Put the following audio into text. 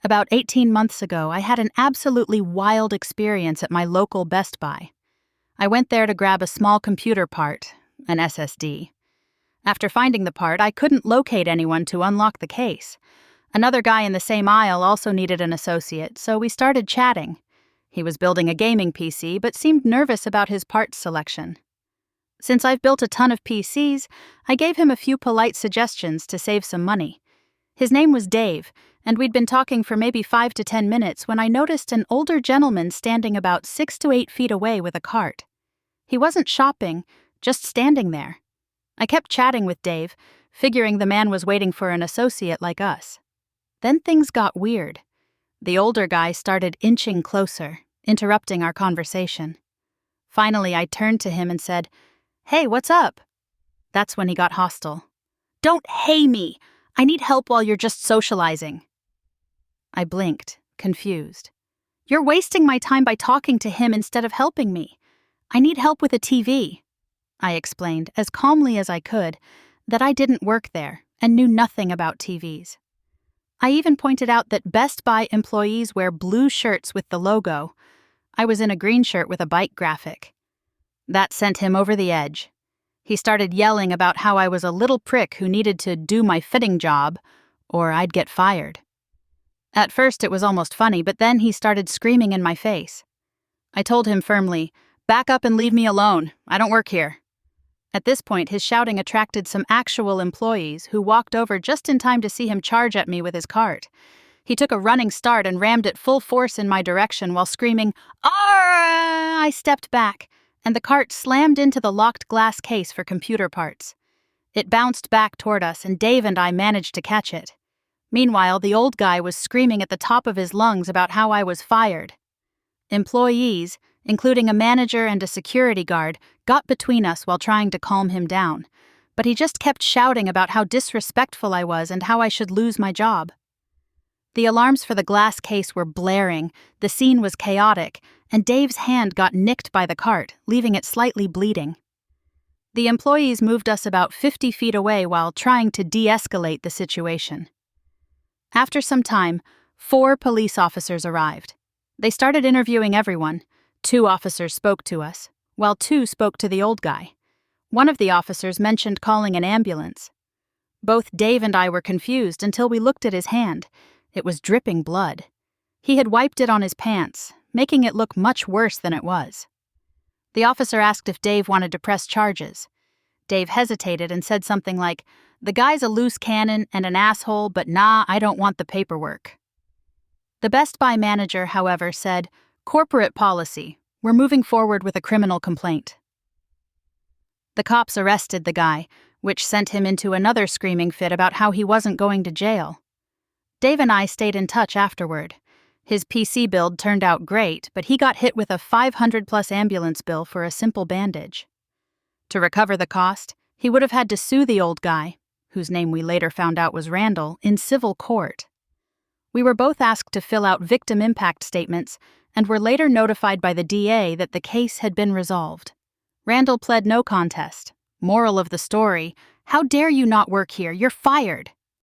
About 18 months ago, I had an absolutely wild experience at my local Best Buy. I went there to grab a small computer part, an SSD. After finding the part, I couldn't locate anyone to unlock the case. Another guy in the same aisle also needed an associate, so we started chatting. He was building a gaming PC, but seemed nervous about his parts selection. Since I've built a ton of PCs, I gave him a few polite suggestions to save some money. His name was Dave, and we'd been talking for maybe 5 to 10 minutes when I noticed an older gentleman standing about 6 to 8 feet away with a cart. He wasn't shopping, just standing there. I kept chatting with Dave, figuring the man was waiting for an associate like us. Then things got weird. The older guy started inching closer, interrupting our conversation. Finally, I turned to him and said, "Hey, what's up?" That's when he got hostile. "Don't hey me! I need help while you're just socializing." I blinked, confused. "You're wasting my time by talking to him instead of helping me. I need help with a TV." I explained, as calmly as I could, that I didn't work there and knew nothing about TVs. I even pointed out that Best Buy employees wear blue shirts with the logo. I was in a green shirt with a bike graphic. That sent him over the edge. He started yelling about how I was a little prick who needed to do my fitting job, or I'd get fired. At first it was almost funny, but then he started screaming in my face. I told him firmly, "Back up and leave me alone. I don't work here." At this point, his shouting attracted some actual employees who walked over just in time to see him charge at me with his cart. He took a running start and rammed it full force in my direction while screaming, "Arrgh!" I stepped back, and the cart slammed into the locked glass case for computer parts. It bounced back toward us, and Dave and I managed to catch it. Meanwhile, the old guy was screaming at the top of his lungs about how I was fired. Employees, including a manager and a security guard, got between us while trying to calm him down, but he just kept shouting about how disrespectful I was and how I should lose my job. The alarms for the glass case were blaring, the scene was chaotic, and Dave's hand got nicked by the cart, leaving it slightly bleeding. The employees moved us about 50 feet away while trying to de-escalate the situation. After some time, 4 police officers arrived. They started interviewing everyone. 2 officers spoke to us, while 2 spoke to the old guy. One of the officers mentioned calling an ambulance. Both Dave and I were confused until we looked at his hand. It was dripping blood. He had wiped it on his pants, making it look much worse than it was. The officer asked if Dave wanted to press charges. Dave hesitated and said something like, "The guy's a loose cannon and an asshole, but nah, I don't want the paperwork." The Best Buy manager, however, said, "Corporate policy. We're moving forward with a criminal complaint." The cops arrested the guy, which sent him into another screaming fit about how he wasn't going to jail. Dave and I stayed in touch afterward. His PC build turned out great, but he got hit with a $500+ ambulance bill for a simple bandage. To recover the cost, he would have had to sue the old guy, whose name we later found out was Randall, in civil court. We were both asked to fill out victim impact statements and were later notified by the DA that the case had been resolved. Randall pled no contest. Moral of the story, how dare you not work here? You're fired.